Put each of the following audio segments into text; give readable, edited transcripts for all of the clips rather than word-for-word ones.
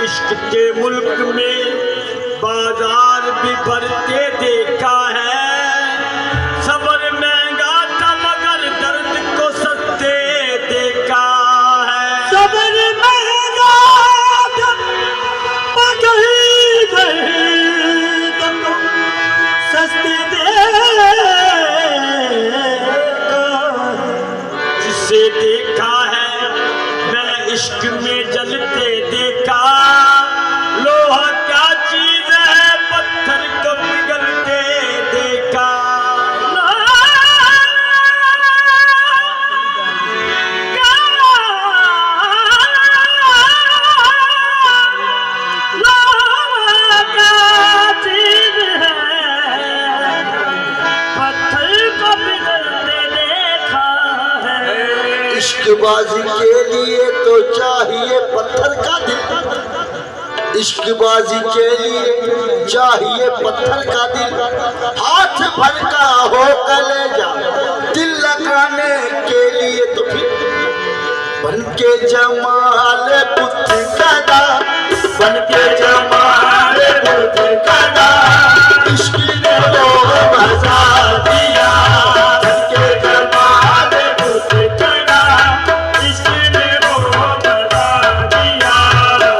इश्क के मुल्क में बाजार भी भरते देखा है। सब्र महंगा था मगर दर्द को सस्ते देखा है। सब्र महंगा था मगर दर्द को सस्ते देखा। जिसे देखा है मैं इश्क में जलते देखा। लोहा क्या चीज है पत्थर को पिघलते देखा। लोहा क्या चीज है पत्थर को पिघलते देखा है। इश्कबाजी के लिए तो चाहिए पत्थर का दिल। इश्कबाजी के लिए चाहिए पत्थर का दिल। हाथ भर का हो कलेजा दिल लगाने के लिए तो फिर बन के जमाल बुद्ध कदा, बन के जमाल बुद्ध कदा। इश्क ने वो मजा दिया, बन के जमाल बुद्ध कदा। इश्क ने वो मजा दिया,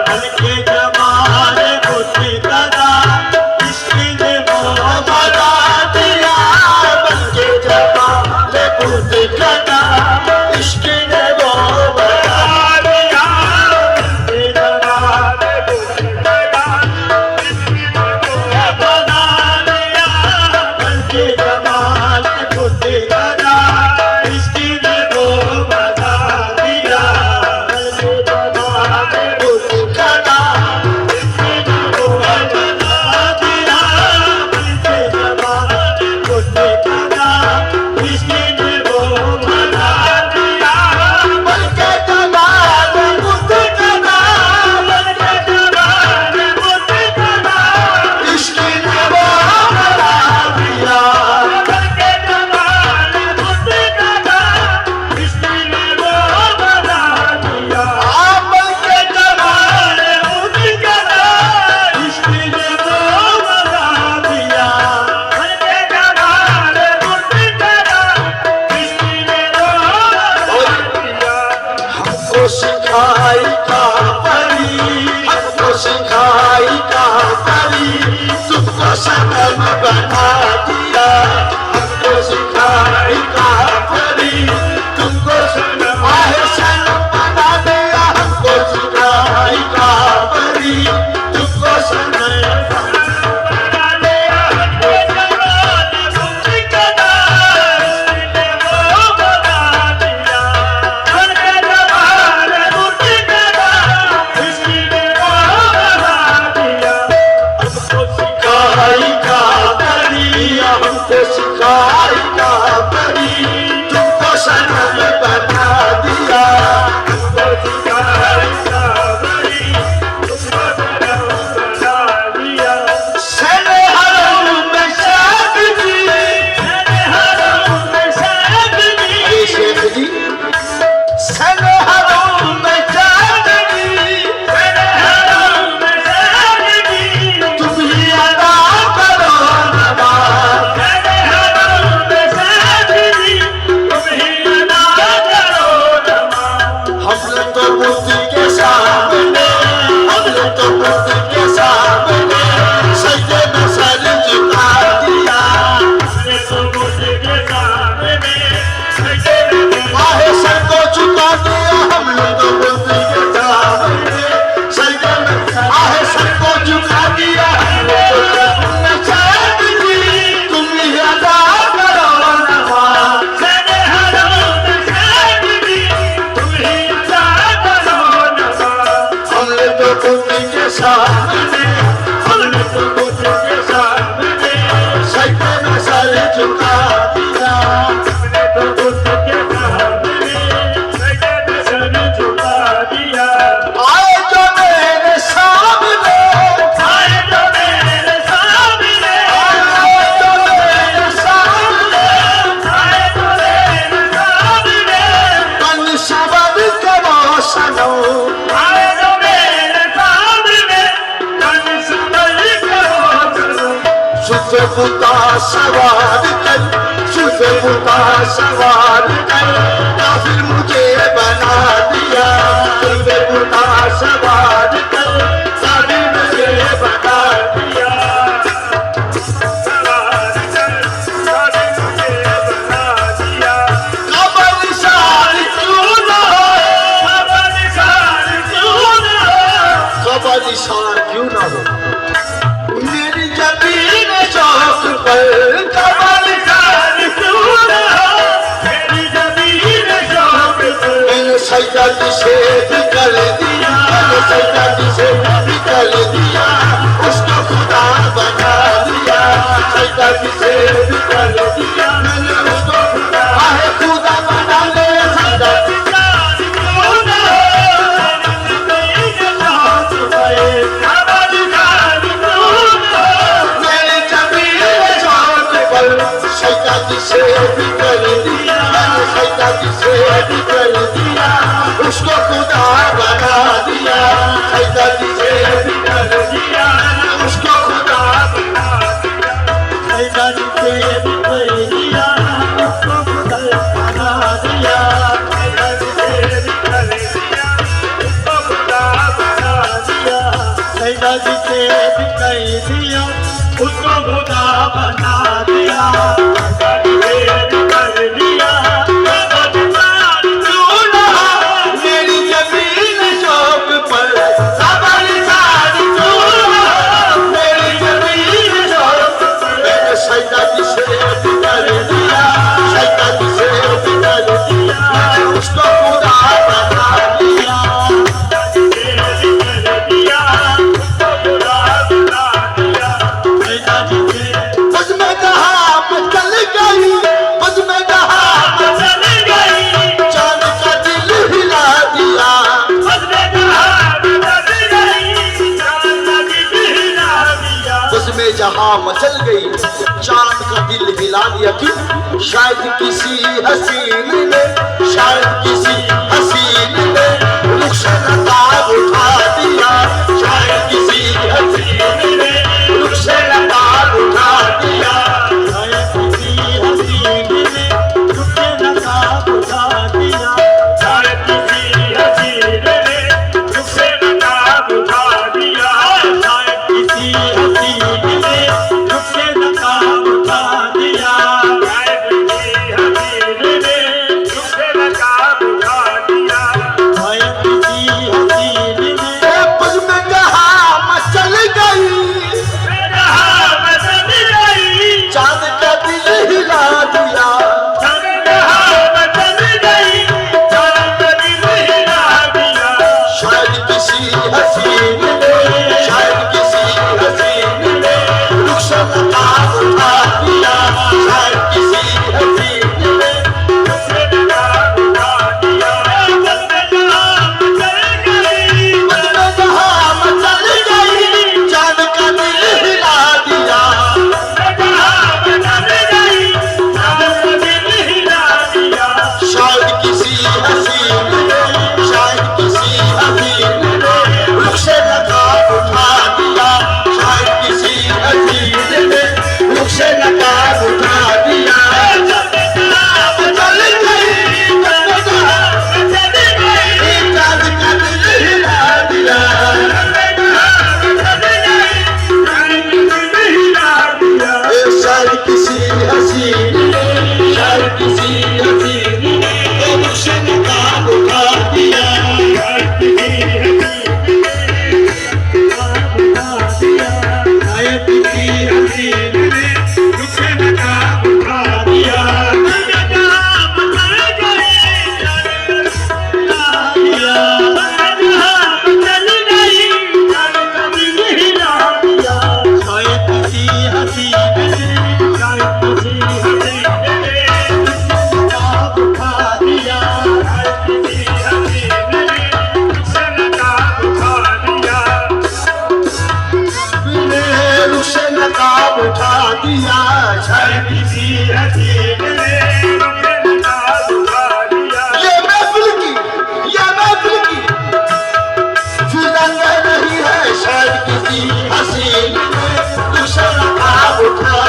बन के जमाल बुद्ध कदा। इश्क ने वो मजा दिया, बन के जमाल बुद्ध कदा। इश्क ने वो मजा दिया, बन के जमाल बुद्ध कदा। इश्क ने वो मजा दिया, बन के जमाल बुद्ध कदा। इश्क ने वो मजा दिया, बन के जमाल बुद्ध कदा। इश्क ने वो मजा दिया, बन के जमाल बुद्ध कदा। इश्क ने वो मजा दिया, बन के जमाल बुद्ध कदा। बन के जमाल बुद्ध कदा। इश्क ने वो मजा दिया, बन के जमाल बुद्ध कदा। इश्क ने वो मजा दिया, बन के जमाल बुद्ध कदा। इश्क ने वो मजा दिया, बन के जमाल बुद्ध कदा। इश्क ने वो मजा दिया। हमको सिखाई कहाँ परी, हमको सिखाई कहाँ परी, तुमको सनम बना दिया। हमको सिखाई कहाँ परी, तुमको सनम बना दिया। हमको सिखाई कहाँ परी, तुमको सनम बना दिया। हमको जमाल बुद्ध कदा। इश्क ने वो बना दिया, बन के जमाल बुद्ध कदा। इश्क ने वो बना दिया। हमको सिखाई कहाँ परी, हमको सिखाई कहाँ परी, तुमको सनम बना दिया। हमको सिखाई कहाँ परी, तुमको सनम बना दिया। सरे हरम में सादगी, सरे हरम में सादगी। अरे शेख जी, सरे हरम में सादगी, सरे हरम में सादगी। तुम ही अदा करो नमाज, सरे हरम में सादगी। तुम ही अदा करो नमाज। हमने तो बुद्ध के सामने, हमने तो बुद्ध के सामने सजदे में सर झुका दिया। हमने तो बुद्ध के सामने सजदे में आहे सर को झुका दिया। हमने तो बुद्ध के सामने सजदे में आहे सर को झुका दिया। तुम ही अदा करो नमाज, सरे हरम में सादगी। तुम ही अदा करो नमाज। हमने तो बुद्ध के सामने, हमने तो बुद्ध के सामने सजदे में सर झुका दिया। हमने तो बुद्ध के सामने सजदे में सर झुका दिया। आए जो मेरे सामने, आए जो मेरे सामने, आए जो मेरे सामने, आए जो मेरे सामने। बन सबर करो सनो, आए जो मेरे सामने। बुता सवार कर, सुल्फे बुता सवार कर, काफिर मुझे बना दिया। सुल्फे बुता सवार कर, काफिर मुझे बना दिया। सवार कर काफिर मुझे बना दिया। कबर सार क्यों ना हो, खबर सार क्यों न हो, कबर सार क्यों ना हो, मेरी जमीन चौक पर कबर सार क्यों ना हो। मेरी जमीन शौक पर मैंने सजदा जिसे भी कर दिया, मैंने सजदा जिसे भी कर दिया, उसको खुदा बना दिया। सजदा जिसे भी कर दिया, मैंने उसको खुदा बना लिया। सजदा सार क्यों न हो, मेरी जमीन शौक पर खबर सार क्यों न हो। मेरी जमीन चौक पर सजदा जिसे भी कर दिया, मैंने सजदा जिसे भी कर दिया, उसको खुदा बना दिया। सजदा जिसे भी कर दिया, उसको खुदा बना दिया। सजदा जिसे भी कर दिया, उसको खुदा बना दिया। सजदा जिसे भी कर दिया, उसको खुदा बना दिया। सजदा जिसे भी कर दिया, उसको खुदा बना दिया। सजदा जिसे भी कर दिया, खबर सार क्यों ना हो, मेरी जमीन चौक पर खबर सार क्यों ना हो। मेरी जमीन चौक पर मैंने सजदा जिसे भी कर दिया, सजदा जिसे भी कर दिया, मैंने उसको खुदा बना दिया। जिसे भी कर दिया उसको खुदा बना दिया। सजदा जिसे बस में कहा मैं चल गई, बस में कहा चल गई चांद का दिल हिला दिया। उसने कहा चल गई चांद दिल हिला दिया। उसमें जहां मचल गई, चांद का दिल हिला दिया। क्यों? शायद किसी हसीन ने, शायद किसी हसीन ने रुख्से नकाब उठा दिया। शायद किसी हसीन ने रुख्से नकाब उठा दिया। शायद किसी हसीन ने रुख्से नकाब उठा दिया। शायद किसी हसीन ने रुख्से नकाब उठा दिया। शायद किसी हसीन ने रुख्से नकाब उठा दिया। शायद किसी हसीन ने रुख्से नकाब उठा दिया। शायद किसी हसीन ने बस में कहा मैं चल गई, कहा मैं चल गई चांद का दिल हिला दिया। कहा मैं चल गई चांद दिल हिला दिया। शायद किसी हसीन ने, शायद किसी हसीन ने रुख्से नकाब उठा दिया। शायद किसी हसीन ने रुख्से नकाब उठा दिया। उसने कहा मैं चल गई बस में कहा मैं चल गई, चांद का दिल हिला दिया। कहा मैं चल गई चांद दिल हिला दिया। शायद किसी हसीन ने, शायद किसी हसीन ने रुख्से नकाब उठा दिया। शायद किसी हसीन ने रुख्से नकाब उठा दिया। चल गई, चल गई, चांद का दिल हिला दिया। ए शायद किसी हसीन ने, शायद किसी हसीन ने रुख्से नकाब उठा दिया। शायद किसी हसीन ने रुख्से नकाब उठा दिया। शायद किसी हसीन ने, शायद किसी हसीन ने नकाब उठा दिया। रुख्से नकाब उठा दिया। शायद किसी हसीन ने ये महफिल की, ये महफिल की फिजा कह रही है। शायद किसी हसीन ने रुख्से नकाब उठा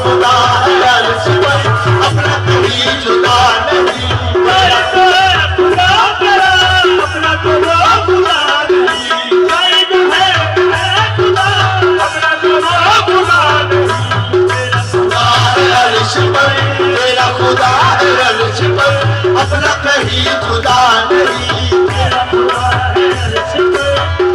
खुदा है अर्श पर अपना कहीं जुदा नहीं मेरा तो खुदा तेरा अपना तो वो खुदा नहीं कोई जो है खुदा अपना तो वो खुदा नहीं मेरा खुदा है अर्श पर तेरा खुदा है अर्श पर अपना कहीं जुदा नहीं मेरा खुदा है अर्श पे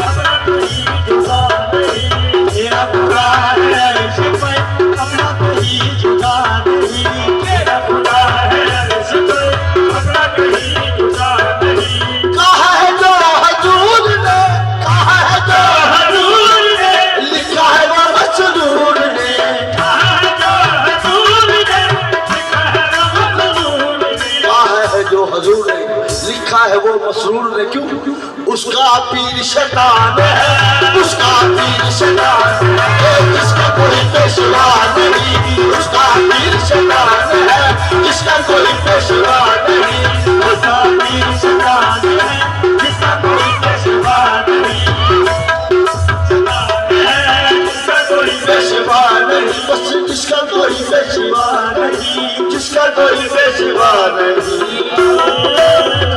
अपना कोई जुदा नहीं तेरा खुदा है अर्श पर अपना कहीं जुदा नहीं मेरा खुदा है अर्श पे अपना कहीं जुदा नहीं कहा है जो हजूर ने कहा है जो हजूर ने लिखा है वो मसरूर ने कहा जो हजूर ने लिखा है वो हजूर ने कहा है जो हजूर ने लिखा है वो मसरूर ने क्यों उसका पीर शैतान है उसका पीर शैतान है जिसका कोई पेशवा नहीं उसका पीर शैतान है जिसका कोई पेशवा नहीं उसका पीर शैतान है जिसका कोई पेशवा नहीं शैतान है जिसका कोई पेशवा नहीं बस जिसका कोई पेशवा नहीं जिसका कोई पेशवा नहीं